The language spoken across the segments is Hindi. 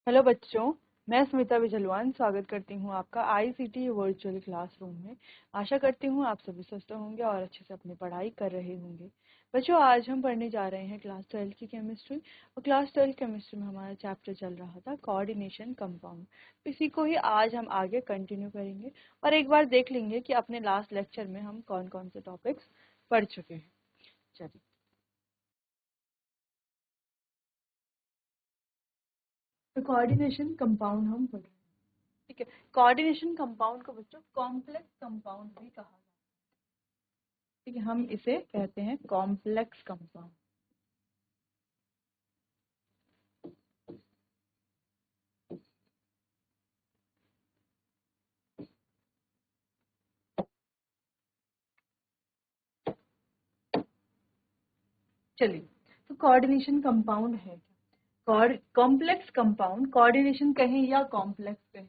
हेलो बच्चों, मैं स्मिता बिजलवान स्वागत करती हूँ आपका आईसीटी वर्चुअल क्लासरूम में। आशा करती हूँ आप सभी स्वस्थ होंगे और अच्छे से अपनी पढ़ाई कर रहे होंगे। बच्चों, आज हम पढ़ने जा रहे हैं क्लास 12 की केमिस्ट्री। और क्लास 12 केमिस्ट्री में हमारा चैप्टर चल रहा था कोऑर्डिनेशन कंपाउंड। इसी को ही आज हम आगे कंटिन्यू करेंगे और एक बार देख लेंगे कि अपने लास्ट लेक्चर में हम कौन कौन से टॉपिक्स पढ़ चुके हैं। चलिए, तो कोऑर्डिनेशन कंपाउंड हम पढ़ रहे हैं। ठीक है, कोऑर्डिनेशन कंपाउंड को बच्चों कॉम्प्लेक्स कंपाउंड भी कहा जाता है। ठीक है, हम इसे कहते हैं कॉम्प्लेक्स कंपाउंड। चलिए, तो कोऑर्डिनेशन कंपाउंड है क्या? कॉम्प्लेक्स कंपाउंड, कोऑर्डिनेशन कहें या कॉम्प्लेक्स कहें,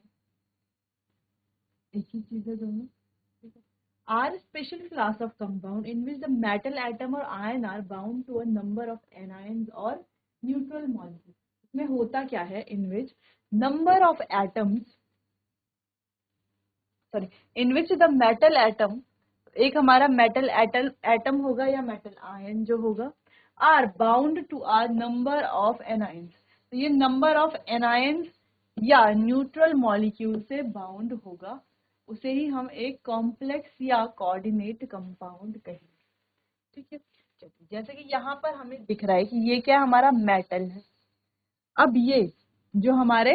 एक ही चीज है दोनों। ठीक है, are special class of compound in which the metal atom और ion are bound to a number of anions और न्यूट्रल मॉलिक्यूल। इसमें होता क्या है, in which number of atoms, sorry, in which the metal atom, एक हमारा मेटल एटम होगा या मेटल आयन जो होगा, are bound to R number of anions. तो ये नंबर ऑफ एनायंस या न्यूट्रल मॉलिक्यूल से बाउंड होगा, उसे ही हम एक कॉम्प्लेक्स या कोऑर्डिनेट कंपाउंड कहेंगे। ठीक है, चलिए, जैसे कि यहाँ पर हमें दिख रहा है कि ये क्या हमारा मेटल है। अब ये जो हमारे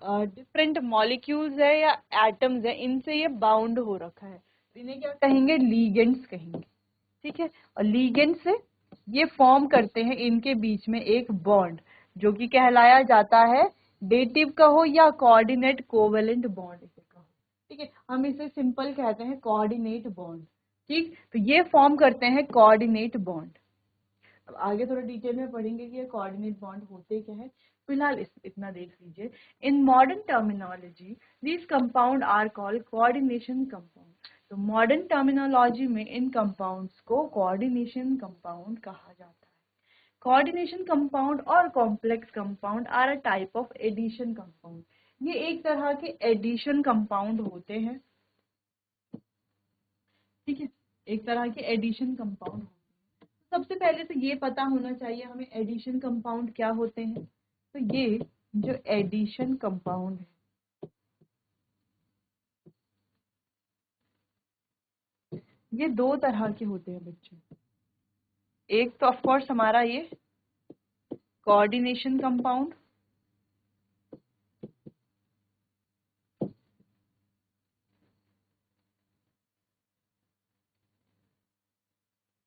डिफरेंट मॉलिक्यूल्स है या एटम्स है, इनसे ये बाउंड हो रखा है, तो इन्हें क्या कहेंगे, लीगेंड्स कहेंगे। ठीक है, और लीगेंड से ये फॉर्म करते हैं इनके बीच में एक बॉन्ड, जो कि कहलाया जाता है डेटिव कहो या कोऑर्डिनेट कोवेलेंट बॉन्ड इसे कहो। ठीक है, हम इसे सिंपल कहते हैं कोऑर्डिनेट बॉन्ड। ठीक, तो ये फॉर्म करते हैं कोऑर्डिनेट बॉन्ड। अब आगे थोड़ा डिटेल में पढ़ेंगे कि ये कोऑर्डिनेट बॉन्ड होते क्या है। फिलहाल इतना देख लीजिए। In modern terminology these compound are called coordination compound. तो मॉडर्न टर्मिनोलॉजी में इन कंपाउंड्स को कोऑर्डिनेशन कंपाउंड कहा जाता है। कोऑर्डिनेशन कंपाउंड और complex compound are a type of addition compound. ये एक तरह के एडिशन कंपाउंड होते हैं। ठीक है, एक तरह के एडिशन कंपाउंड। सबसे पहले तो ये पता होना चाहिए हमें एडिशन कंपाउंड क्या होते हैं। तो ये जो एडिशन कंपाउंड है, ये दो तरह के होते हैं बच्चों। एक तो ऑफ कोर्स हमारा ये कोऑर्डिनेशन कंपाउंड,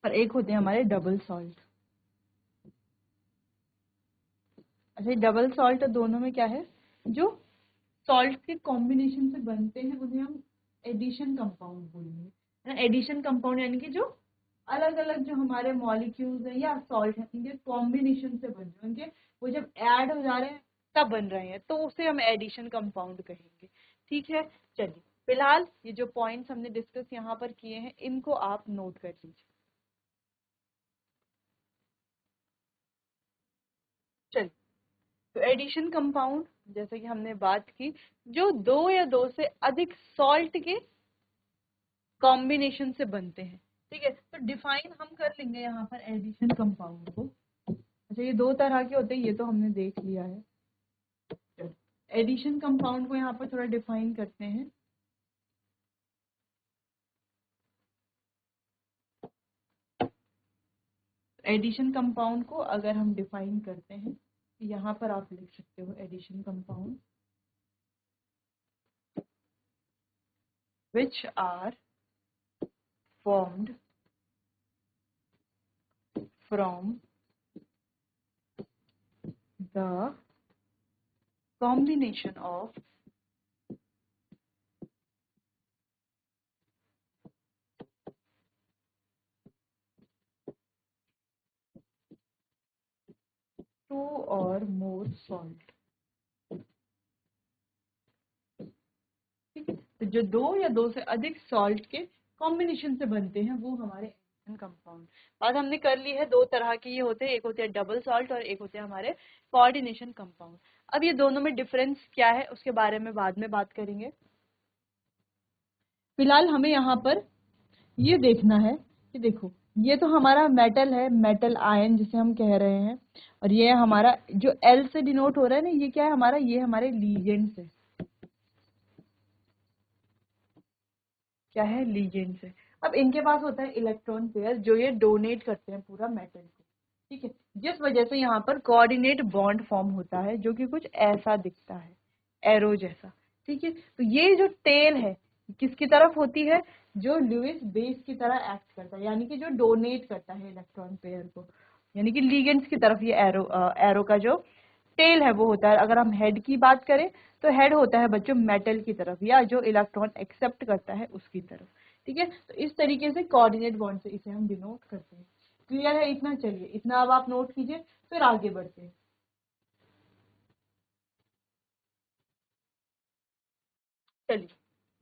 और एक होते हैं हमारे डबल सॉल्ट। अच्छा, डबल सॉल्ट दोनों में क्या है, जो सॉल्ट के कॉम्बिनेशन से बनते हैं उन्हें हम एडिशन कंपाउंड बोलेंगे। एडिशन कंपाउंड यानी कि जो अलग अलग जो हमारे मॉलिक्यूल्स हैं या सॉल्ट हैं, उनके कॉम्बिनेशन से बन रहे हैं, उनके वो जब ऐड हो जा रहे हैं तब बन रहे हैं, तो उसे हम एडिशन कंपाउंड कहेंगे। ठीक है, चलिए, फिलहाल ये जो पॉइंट्स हमने डिस्कस यहाँ पर किए हैं, इनको आप नोट कर लीजिए। चलिए, तो एडिशन कंपाउंड, जैसे कि हमने बात की, जो दो या दो से अधिक सॉल्ट के कॉम्बिनेशन से बनते हैं। ठीक है, तो डिफाइन हम कर लेंगे यहाँ पर एडिशन कंपाउंड को। अच्छा, ये दो तरह के होते हैं, ये तो हमने देख लिया है। एडिशन कंपाउंड को यहाँ पर थोड़ा डिफाइन करते हैं। एडिशन कंपाउंड को अगर हम डिफाइन करते हैं, यहाँ पर आप लिख सकते हो addition compound which are formed from the combination of two or more salt। ठीक है, तो जो दो या दो से अधिक सॉल्ट के कॉम्बिनेशन से बनते हैं वो हमारे कंपाउंड। बात हमने कर ली है, दो तरह के ये होते हैं, एक होते हैं डबल सॉल्ट और एक होते हैं हमारे कोऑर्डिनेशन कंपाउंड। अब ये दोनों में डिफरेंस क्या है उसके बारे में बाद में बात करेंगे। फिलहाल हमें यहाँ पर ये देखना है कि देखो ये तो हमारा मेटल है, मेटल आयन जिसे हम कह रहे हैं, और ये हमारा जो एल से डिनोट हो रहा है ना, ये क्या है हमारा, ये हमारे लीजेंड्स है। क्या है, लीजेंड्स है। अब इनके पास होता है इलेक्ट्रॉन पेयर जो ये डोनेट करते हैं पूरा मेटल को, ठीक है, जिस वजह से यहाँ पर कोऑर्डिनेट बॉन्ड फॉर्म होता है जो कि कुछ ऐसा दिखता है, एरो जैसा, ठीक है। तो ये जो टेल है किसकी तरफ होती है, जो लुईस बेस की तरह एक्ट करता है, यानी कि जो डोनेट करता है इलेक्ट्रॉन पेयर को, यानी कि लिगेंड्स की तरफ ये एरो एरो का जो टेल है वो होता है। अगर हम हेड की बात करें तो हेड होता है बच्चों मेटल की तरफ, या जो इलेक्ट्रॉन एक्सेप्ट करता है उसकी तरफ, ठीक है। तो इस तरीके से कोऑर्डिनेट बॉन्ड से इसे हम डिनोट करते हैं। क्लियर है इतना? चलिए इतना अब आप नोट कीजिए, फिर आगे बढ़ते हैं। चलिए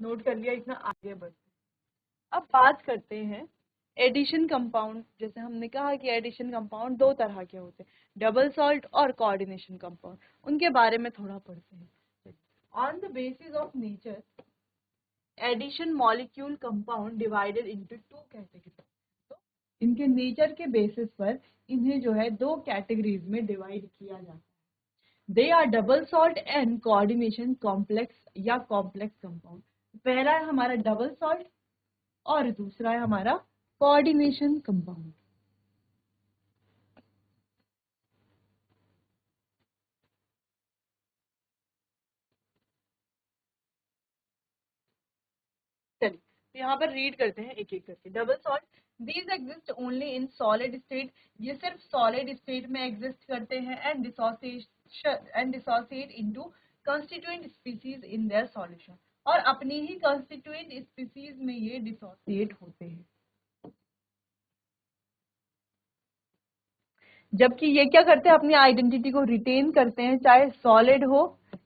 नोट कर लिया इतना, आगे बढ़ते हैं। अब बात करते हैं एडिशन कंपाउंड। जैसे हमने कहा कि एडिशन कंपाउंड दो तरह के होते हैं, डबल सॉल्ट और कोऑर्डिनेशन कंपाउंड, उनके बारे में थोड़ा पढ़ते हैं। On the basis of nature addition molecule compound divided into two category. तो इनके नेचर के बेसिस पर इन्हें जो है दो कैटेगरीज में डिवाइड किया जाता है। They are double salt and coordination complex या कॉम्प्लेक्स कंपाउंड। पहला है हमारा डबल सॉल्ट और दूसरा है हमारा कोऑर्डिनेशन कंपाउंड। चलिए तो यहाँ पर रीड करते हैं एक एक करके। Double salt, these exist only in solid state, ये सिर्फ सॉलिड स्टेट में एग्जिस्ट करते हैं, and dissociate into constituent species in their solution, और अपनी ही कंस्टिट्यूएंट स्पीसीज में ये डिसोसिएट होते हैं। जबकि ये क्या करते हैं, अपनी आइडेंटिटी को रिटेन करते हैं, चाहे सॉलिड हो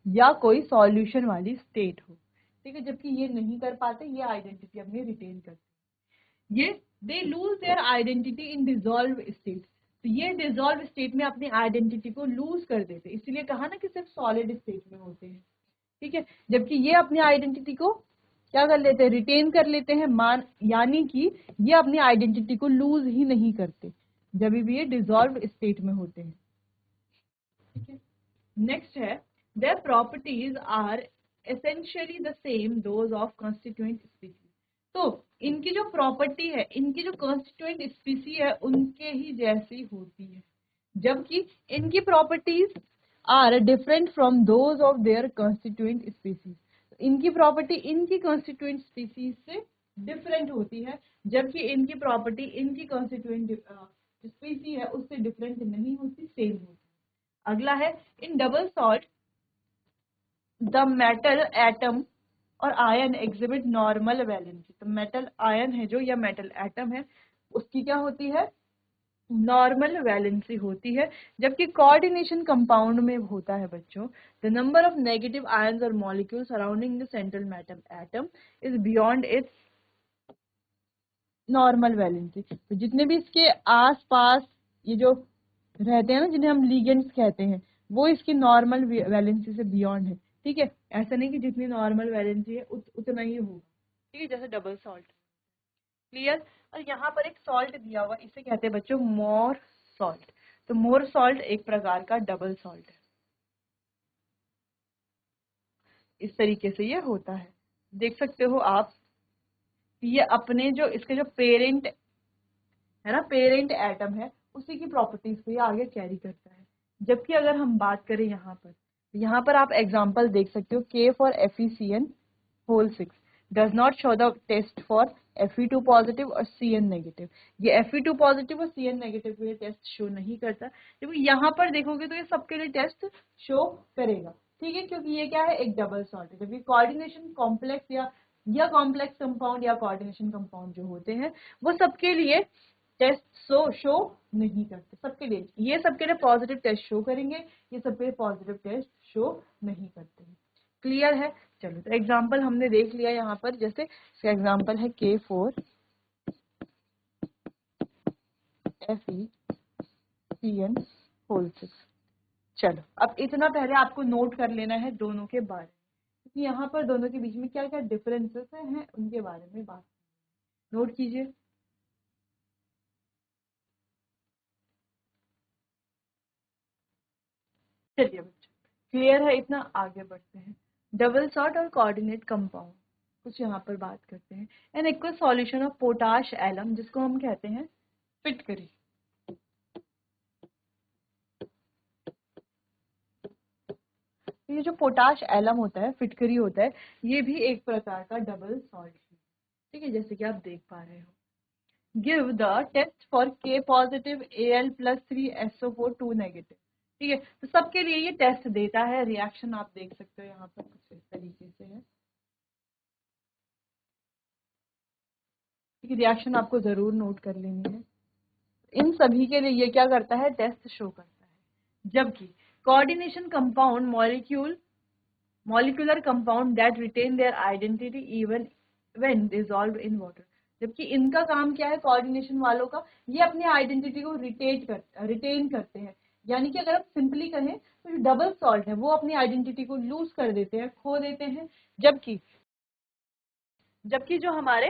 या कोई सॉल्यूशन वाली स्टेट हो, ठीक है। जबकि ये नहीं कर पाते, ये आइडेंटिटी अपनी रिटेन करते हैं। ये they lose their identity in dissolve state, तो ये डिजोल्व स्टेट में अपनी आइडेंटिटी को लूज कर देते हैं, इसलिए कहा ना कि सिर्फ सॉलिड स्टेट में होते हैं, ठीक है। जबकि ये अपनी आइडेंटिटी को क्या कर लेते हैं, रिटेन कर लेते हैं, मान यानी कि ये अपनी आइडेंटिटी को लूज ही नहीं करते जब भी ये डिजोल्व स्टेट में होते हैं, ठीक है। नेक्स्ट है their properties are essentially the same those of constituent species. तो इनकी जो प्रॉपर्टी है, इनकी जो कॉन्स्टिट्यूएंट स्पीसी है उनके ही जैसी होती है, जबकि इनकी properties are different from those of their constituent species. इनकी प्रॉपर्टी इनकी कॉन्स्टिट्यूएंट स्पीसीज से डिफरेंट होती है, जबकि इनकी प्रॉपर्टी इनकी कॉन्स्टिट्यूएंट स्पीसी है उससे डिफरेंट नहीं होती, सेम होती है। अगला है in double salt the metal atom और आयन एग्जिबिट नॉर्मल वैलेंसी। तो मेटल आयन है जो, या मेटल एटम है, उसकी क्या होती है, नॉर्मल वैलेंसी होती है। जबकि कोऑर्डिनेशन कंपाउंड में होता है बच्चों, the number of negative ions और molecule surrounding the central metal atom is beyond its normal valency. तो जितने भी इसके आस पास ये जो रहते हैं ना, जिन्हें हम लिगेंड्स कहते हैं, वो इसकी नॉर्मल वैलेंसी से बियॉन्ड है, ठीक है। ऐसा नहीं कि जितनी नॉर्मल वैलेंसी है उतना ही होगा, ठीक है, जैसे डबल सॉल्ट। क्लियर? और यहाँ पर एक सॉल्ट दिया हुआ, इसे कहते हैं बच्चों मोर सॉल्ट। तो मोर सॉल्ट एक प्रकार का डबल सॉल्ट है। इस तरीके से ये होता है, देख सकते हो आप। ये अपने जो इसके जो पेरेंट है ना, पेरेंट एटम है, उसी की प्रॉपर्टीज को ये आगे कैरी करता है। जबकि अगर हम बात करें यहाँ पर आप एग्जांपल देख सकते हो, K four FeCN whole 6 does not show the test for Fe2 positive और Cn नेगेटिव। ये Fe2 पॉजिटिव और Cn नेगेटिव को ये टेस्ट शो नहीं करता, जबकि यहाँ पर देखोगे तो ये सबके लिए टेस्ट शो करेगा, ठीक है, क्योंकि ये क्या है, एक डबल सॉल्ट है। जबकि कोऑर्डिनेशन कॉम्प्लेक्स या कॉम्प्लेक्स कंपाउंड या कोऑर्डिनेशन कंपाउंड जो होते हैं वो सबके लिए टेस्ट शो नहीं करते, सबके लिए, ये सबके लिए पॉजिटिव टेस्ट शो करेंगे, ये सबके लिए पॉजिटिव टेस्ट शो नहीं करते हैं। क्लियर है? चलो तो एग्जांपल हमने देख लिया यहाँ पर, जैसे इसका एग्जांपल है K4 FeCN होल 6। चलो अब इतना पहले आपको नोट कर लेना है दोनों के बारे में, क्योंकि यहाँ पर दोनों के बीच में क्या क्या डिफरेंसेस हैं उनके बारे में बात नोट कीजिए। चलिए बच्चों, क्लियर है इतना, आगे बढ़ते हैं। डबल सॉल्ट और कोऑर्डिनेट कंपाउंड कुछ यहाँ पर बात करते हैं। An aqueous solution of potash alum, जिसको हम कहते हैं फिटकरी। ये जो पोटाश एलम होता है, फिटकरी होता है, ये भी एक प्रकार का डबल सॉल्ट है। ठीक है, जैसे कि आप देख पा रहे हो। Give the test for K positive Al+3SO4 2 negative. ठीक है, तो सबके लिए ये टेस्ट देता है। रिएक्शन आप देख सकते हो यहाँ पर कुछ इस तरीके से है। ठीक है, रिएक्शन आपको जरूर नोट कर लेनी है। इन सभी के लिए ये क्या करता है, टेस्ट शो करता है। जबकि coordination compound molecular compound that retain their identity even when dissolved in water। जबकि इनका काम क्या है, कोऑर्डिनेशन वालों का, ये अपने आइडेंटिटी को रिटेन करते हैं। यानी कि अगर आप सिंपली कहें तो जो डबल सॉल्ट है वो अपनी आइडेंटिटी को लूज कर देते हैं, खो देते हैं। जबकि जबकि जो हमारे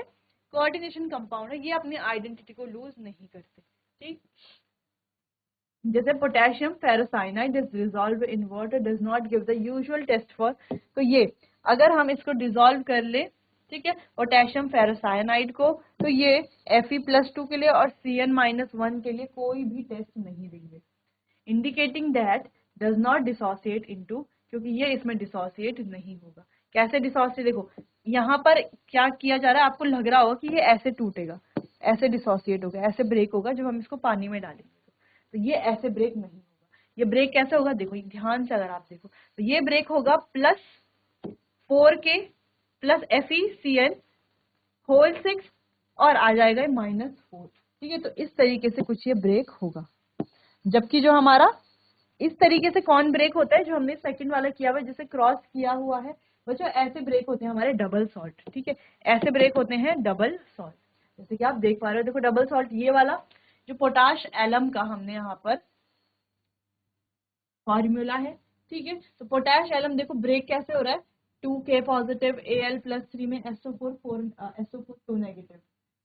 कोऑर्डिनेशन कंपाउंड है ये अपनी आइडेंटिटी को लूज नहीं करते। ठीक, जैसे potassium ferrocyanide is dissolve in water does not give the usual test for. तो ये अगर हम इसको डिसॉल्व कर ले, ठीक है, पोटेशियम फेरोसाइनाइड को, तो ये Fe+2 के लिए और Cn-1 के लिए कोई भी टेस्ट नहीं देंगे। Indicating that does not dissociate into, क्योंकि ये इसमें डिसोसिएट नहीं होगा। कैसे डिसोसिएट, देखो यहाँ पर क्या किया जा रहा है, आपको लग रहा होगा कि ये ऐसे टूटेगा, ऐसे डिसोसिएट होगा, ऐसे ब्रेक होगा जब हम इसको पानी में डालेंगे। तो ये ऐसे ब्रेक नहीं होगा। ये ब्रेक कैसे होगा, देखो ध्यान से अगर आप देखो तो ये ब्रेक होगा +4K + FeCN होल 6 और आ जाएगा -4। ठीक है, तो इस तरीके से कुछ ये ब्रेक होगा। जबकि जो हमारा इस तरीके से कौन ब्रेक होता है, जो हमने सेकंड वाला किया हुआ है, जिसे क्रॉस किया हुआ है बच्चों, ऐसे ब्रेक होते हैं हमारे डबल सॉल्ट। ठीक है, ऐसे ब्रेक होते हैं डबल सॉल्ट, जैसे कि आप देख पा रहे हो। देखो डबल सॉल्ट ये वाला जो पोटाश एलम का हमने यहाँ पर फॉर्मूला है। ठीक है, तो पोटाश एलम देखो ब्रेक कैसे हो रहा है, 2K पॉजिटिव Al+3 में SO4 2 नेगेटिव।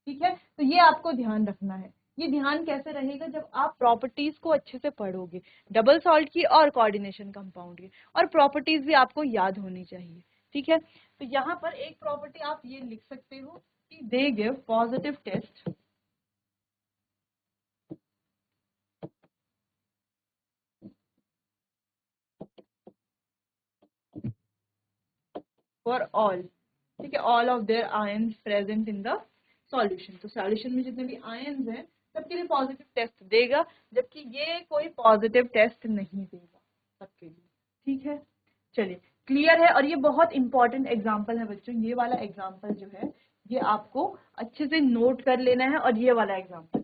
ठीक है, तो ये आपको ध्यान रखना है। ये ध्यान कैसे रहेगा, जब आप प्रॉपर्टीज को अच्छे से पढ़ोगे, डबल सॉल्ट की और कोऑर्डिनेशन कंपाउंड की, और प्रॉपर्टीज भी आपको याद होनी चाहिए। ठीक है, तो यहाँ पर एक प्रॉपर्टी आप ये लिख सकते हो कि they give positive test for all. ठीक है, all of their ions present in the solution. तो सॉल्यूशन में जितने भी आयंस हैं सबके लिए पॉजिटिव टेस्ट देगा, जबकि ये कोई पॉजिटिव टेस्ट नहीं देगा सबके लिए। ठीक है, चलिए क्लियर है। और ये बहुत इंपॉर्टेंट एग्जाम्पल है बच्चों, ये वाला एग्जाम्पल जो है ये आपको अच्छे से नोट कर लेना है। और ये वाला एग्जाम्पल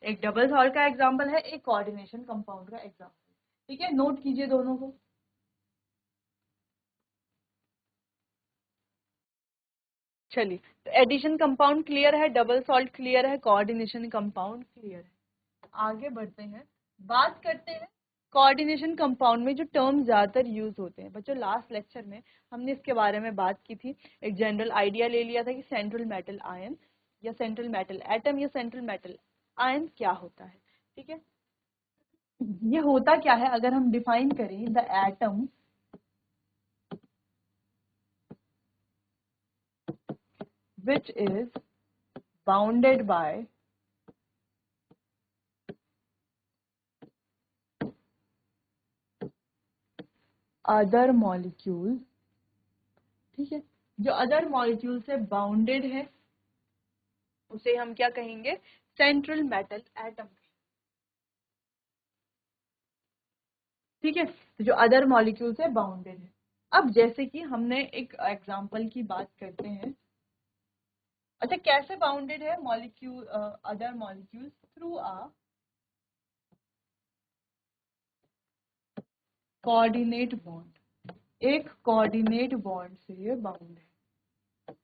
एक डबल सॉल्ट का एग्जाम्पल है, एक कोऑर्डिनेशन कंपाउंड का एग्जाम्पल। ठीक है, नोट कीजिए दोनों को। चलिए, तो एडिशन कंपाउंड क्लियर है, डबल सॉल्ट क्लियर है, कोऑर्डिनेशन कंपाउंड क्लियर है। आगे बढ़ते हैं, बात करते हैं कोऑर्डिनेशन कंपाउंड में जो टर्म ज्यादातर यूज होते हैं। बच्चों लास्ट लेक्चर में हमने इसके बारे में बात की थी, एक जनरल आइडिया ले लिया था कि सेंट्रल मेटल आयन या सेंट्रल मेटल एटम या सेंट्रल मेटल आयन क्या होता है। ठीक है, ये होता क्या है, अगर हम डिफाइन करें, the atom which is bounded by other molecules। ठीक है, जो अदर मॉलिक्यूल से बाउंडेड है उसे हम क्या कहेंगे, सेंट्रल मेटल एटम। ठीक है, तो जो अदर मॉलिक्यूल से बाउंडेड है। अब जैसे कि हमने एक एग्जांपल की बात करते हैं। अच्छा, कैसे बाउंडेड है molecule, other molecule through a coordinate bond, एक कोऑर्डिनेट बॉन्ड से ये बाउंड है।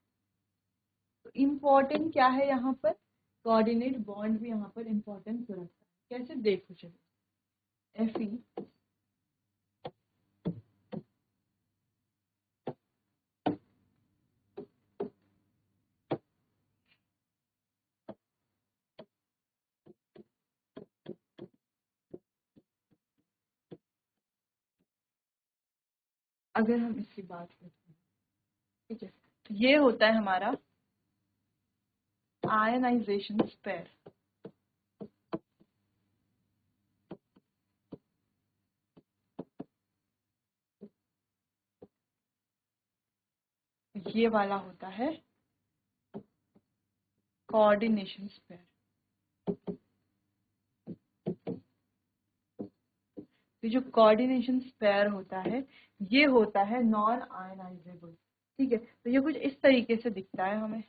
तो इम्पोर्टेंट क्या है यहाँ पर, कोऑर्डिनेट बॉन्ड भी यहाँ पर इंपॉर्टेंस रखता है। कैसे देखो चलो, Fe अगर हम इसकी बात करते हैं, ठीक है, तो ये होता है हमारा आयनाइजेशन स्पेयर। ये वाला होता है कोऑर्डिनेशन स्पेयर। तो जो कोऑर्डिनेशन स्पेयर होता है ये होता है नॉन आयनाइजेबल। ठीक है, तो ये कुछ इस तरीके से दिखता है हमें।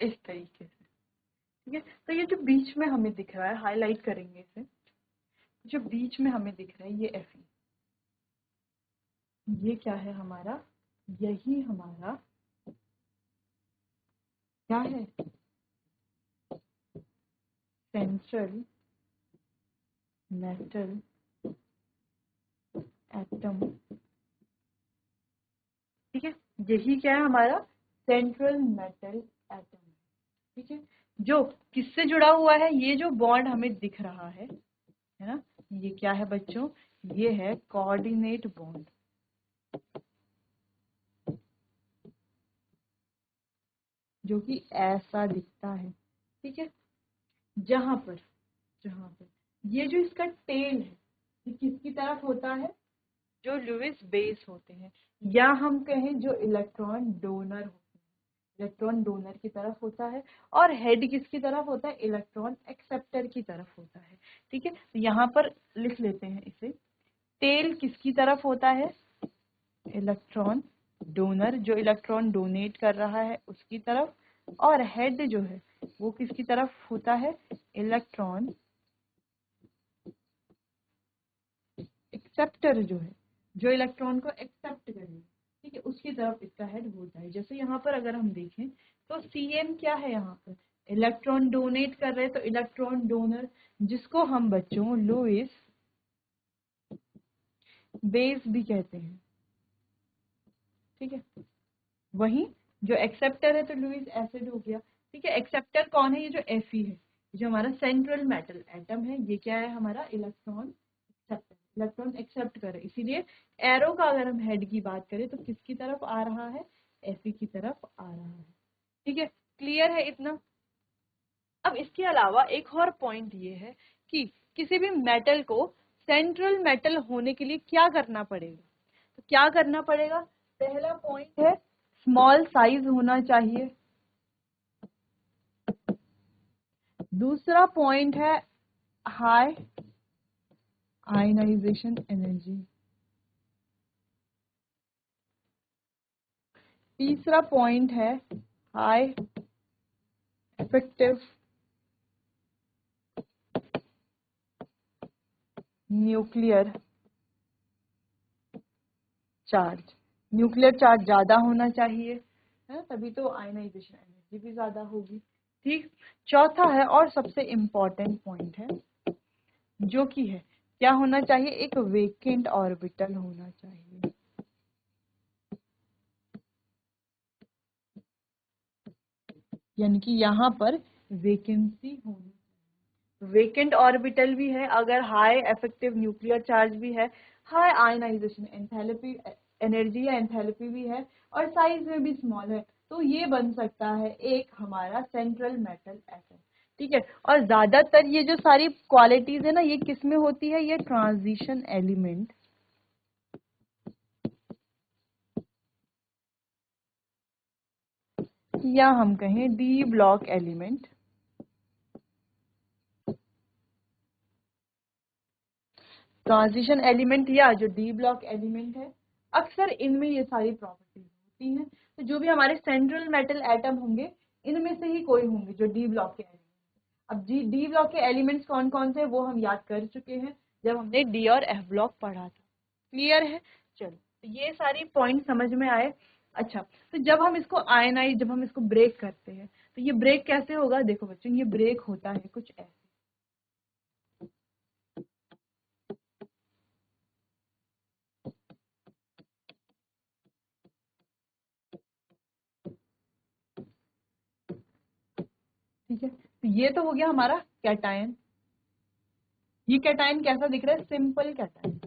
इस तरीके से, ठीक है। तो ये जो बीच में हमें दिख रहा है, हाईलाइट करेंगे इसे, जो बीच में हमें दिख रहा है ये Fe, ये क्या है हमारा, यही हमारा क्या है, सेंट्रल मेटल एटम। ठीक है, यही क्या है हमारा सेंट्रल मेटल एटम। ठीक है, जो किससे जुड़ा हुआ है, ये जो बॉन्ड हमें दिख रहा है ना, ये क्या है बच्चों, ये है कोऑर्डिनेट बॉन्ड। जो कि ऐसा दिखता है। ठीक है, जहां पर ये जो इसका टेल है ये किसकी तरफ होता है, जो लुईस बेस होते हैं, या हम कहें जो इलेक्ट्रॉन डोनर होते हैं, इलेक्ट्रॉन डोनर की तरफ होता है। और हेड किसकी तरफ होता है, इलेक्ट्रॉन एक्सेप्टर की तरफ होता है। ठीक है, तो यहाँ पर लिख लेते हैं इसे, टेल किसकी तरफ होता है, इलेक्ट्रॉन डोनर, जो इलेक्ट्रॉन डोनेट कर रहा है उसकी तरफ, और हेड जो है वो किसकी तरफ होता है, इलेक्ट्रॉन एक्सेप्टर, जो है जो इलेक्ट्रॉन को एक्सेप्ट करे, ठीक है, उसकी तरफ इसका हेड होता है। जैसे यहाँ पर अगर हम देखें तो Cn क्या है, यहाँ पर इलेक्ट्रॉन डोनेट कर रहे हैं, तो इलेक्ट्रॉन डोनर, जिसको हम बच्चों लुईस बेस भी कहते हैं। ठीक है, वही जो एक्सेप्टर है तो लुईस एसिड हो गया। ठीक है, एक्सेप्टर कौन है, ये जो Fe है, जो हमारा सेंट्रल मेटल एटम है, ये क्या है हमारा इलेक्ट्रॉन एक्सेप्टर, इलेक्ट्रॉन एक्सेप्ट करे। इसीलिए एरो का अगर हम हेड की बात करें तो किसकी तरफ आ रहा है, Fe की तरफ आ रहा है। ठीक है, क्लियर है इतना। अब इसके अलावा एक और पॉइंट ये है कि किसी भी मेटल को सेंट्रल मेटल होने के लिए क्या करना पड़ेगा, तो क्या करना पड़ेगा, पहला पॉइंट है स्मॉल साइज होना चाहिए, दूसरा पॉइंट है हाई आयनाइजेशन एनर्जी, तीसरा पॉइंट है high effective nuclear charge, nuclear charge ज्यादा होना चाहिए, है ना, तभी तो आयनाइजेशन एनर्जी भी ज्यादा होगी। ठीक, चौथा है और सबसे इम्पोर्टेंट पॉइंट है, जो कि है क्या होना चाहिए, एक वेकेंट ऑर्बिटल होना चाहिए। यानी कि यहाँ पर वेकेंसी होनी, वेकेंट ऑर्बिटल भी है, अगर हाई इफेक्टिव न्यूक्लियर चार्ज भी है, हाई आयनाइजेशन एंथैल्पी एनर्जी या एंथैल्पी भी है, और साइज में भी स्मॉल है, तो ये बन सकता है एक हमारा सेंट्रल मेटल एटम। ठीक है, और ज्यादातर ये जो सारी क्वालिटीज है ना, ये किस में होती है, ये ट्रांजिशन एलिमेंट या हम कहें D block element, transition element या जो डी ब्लॉक एलिमेंट है, अक्सर इनमें ये सारी प्रॉपर्टीज होती हैं। तो जो भी हमारे सेंट्रल मेटल एटम होंगे इनमें से ही कोई होंगे जो डी ब्लॉक के एलिमेंट। अब डी ब्लॉक के एलिमेंट्स कौन कौन से वो हम याद कर चुके हैं जब हमने डी और एफ ब्लॉक पढ़ा था। क्लियर है? चलो, तो ये सारी पॉइंट समझ में आए। अच्छा, तो जब हम इसको आयनाइज, जब हम इसको ब्रेक करते हैं तो ये ब्रेक कैसे होगा? देखो बच्चों, ये ब्रेक होता है कुछ ऐसे। ठीक है, तो ये तो हो गया हमारा कैटायन। ये कैटायन कैसा दिख रहा है? Simple cation.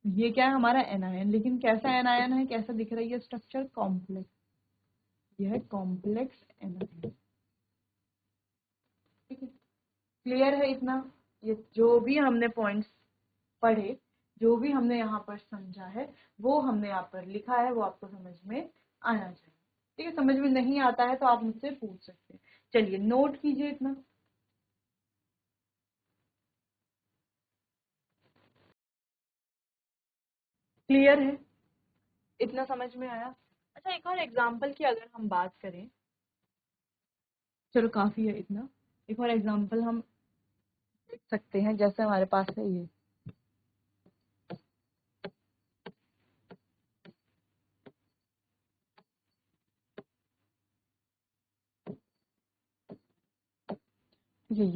ये क्या है? हमारा एनायन। लेकिन कैसा एनायन है? कैसा दिख रहा है ये स्ट्रक्चर? कॉम्प्लेक्स। यह है कॉम्प्लेक्स एनायन। ठीक है, क्लियर है इतना? ये जो भी हमने पॉइंट्स पढ़े, जो भी हमने यहाँ पर समझा है, वो हमने यहाँ पर लिखा है, वो आपको समझ में आना चाहिए। ठीक है, समझ में नहीं आता है तो आप मुझसे पूछ सकते हैं। चलिए नोट कीजिए इतना। क्लियर है? इतना समझ में आया? अच्छा, एक और एग्जाम्पल की अगर हम बात करें, चलो काफी है इतना। एक और एग्जाम्पल हम देख सकते हैं, जैसे हमारे पास है ये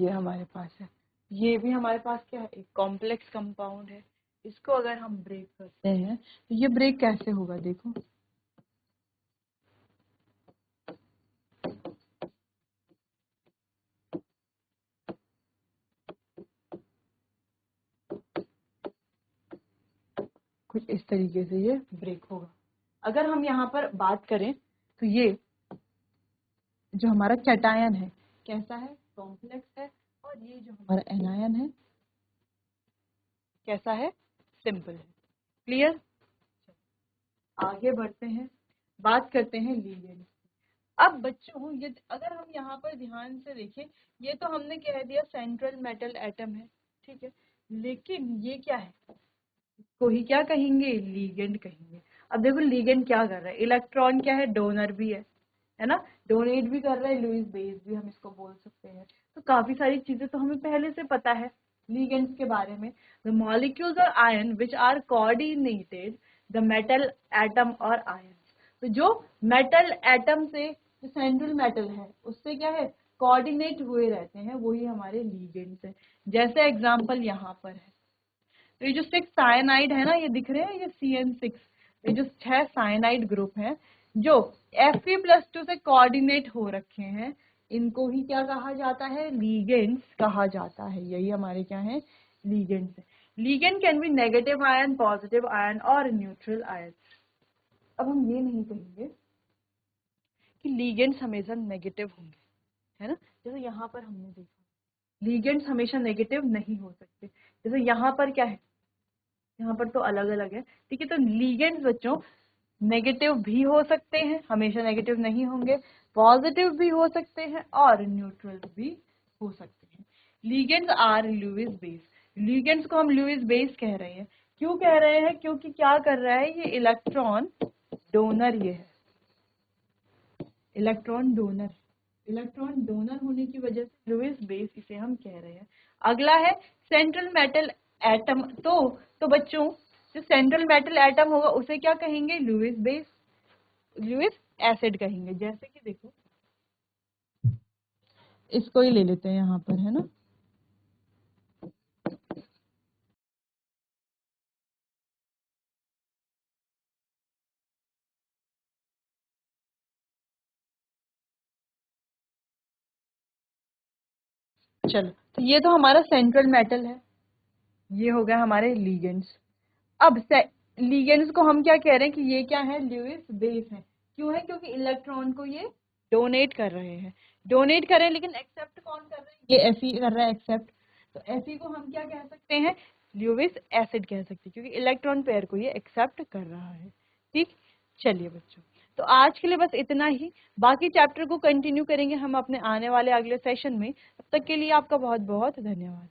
हमारे पास है। ये भी हमारे पास क्या है? एक कॉम्प्लेक्स कंपाउंड है। इसको अगर हम ब्रेक करते हैं तो ये ब्रेक कैसे होगा? देखो, कुछ इस तरीके से ये ब्रेक होगा। अगर हम यहाँ पर बात करें तो ये जो हमारा कैटायन है कैसा है? कॉम्प्लेक्स है। और ये जो हमारा एनायन है कैसा है? सिंपल है। क्लियर? आगे बढ़ते हैं, बात करते हैं लीगेंड। अब बच्चों, ये अगर हम यहाँ पर ध्यान से देखें, ये तो हमने कह दिया सेंट्रल मेटल एटम है। ठीक है, लेकिन ये क्या है? को ही क्या कहेंगे? लीगेंड कहेंगे। अब देखो लीगेंड क्या कर रहा है? इलेक्ट्रॉन क्या है? डोनर भी है ना? डोनेट भी कर रहा है, लुईस बेस भी हम इसको बोल सकते हैं। तो काफी सारी चीजें तो हमें पहले से पता है लीगेंड्स के बारे में। द मॉलिक्यूल्स और ion which are coordinated the metal atom और आयन। तो जो मेटल एटम से, जो सेंट्रल मेटल है उससे क्या है? कोऑर्डिनेट हुए रहते हैं, वही हमारे लीगेंड्स है। जैसे एग्जाम्पल यहाँ पर है, तो ये जो 6 साइनाइड है ना, ये दिख रहे हैं, ये CN6, ये जो 6 साइनाइड ग्रुप हैं जो Fe+2 से कोऑर्डिनेट हो रखे हैं, इनको ही क्या कहा जाता है? लीगेंड्स कहा जाता है। यही हमारे क्या है? लीगेंड्स है। Ligand can be negative ion, positive ion और न्यूट्रल आयन। अब हम ये नहीं कहेंगे कि लीगेंड्स हमेशा नेगेटिव होंगे, है ना? जैसे यहाँ पर हमने देखा लीगेंड्स हमेशा नेगेटिव नहीं हो सकते। जैसे यहाँ पर क्या है? यहाँ पर तो अलग अलग है। ठीक है, तो लीगेंड्स बच्चों नेगेटिव भी हो सकते हैं, हमेशा नेगेटिव नहीं होंगे, पॉजिटिव भी हो सकते हैं और न्यूट्रल भी हो सकते हैं। Ligands are Lewis base. Ligands को हम लुईस बेस कह रहे हैं। क्यों कह रहे हैं? क्योंकि क्या कर रहा है? ये इलेक्ट्रॉन डोनर ये है, इलेक्ट्रॉन डोनर। इलेक्ट्रॉन डोनर होने की वजह से लुईस बेस इसे हम कह रहे हैं। अगला है सेंट्रल मेटल एटम। तो बच्चों, जो सेंट्रल मेटल एटम होगा उसे क्या कहेंगे? लुईस बेस, लुईस एसिड कहेंगे। जैसे कि देखो, इसको ही ले लेते हैं यहाँ पर, है ना? चलो, तो ये तो हमारा सेंट्रल मेटल है, ये हो गया हमारे लीगेंड्स। अब लीगेंड्स को हम क्या कह रहे हैं कि ये क्या है? लुईस बेस है। क्यों है? क्योंकि इलेक्ट्रॉन को ये डोनेट कर रहे हैं। डोनेट कर रहे हैं, लेकिन एक्सेप्ट कौन कर रहे हैं? ये Fe कर रहा है एक्सेप्ट। तो Fe को हम क्या कह सकते हैं? ल्यूविस एसिड कह सकते हैं, क्योंकि इलेक्ट्रॉन पेयर को ये एक्सेप्ट कर रहा है। ठीक, चलिए बच्चों, तो आज के लिए बस इतना ही। बाकी चैप्टर को कंटिन्यू करेंगे हम अपने आने वाले अगले सेशन में। तब तक के लिए आपका बहुत बहुत धन्यवाद।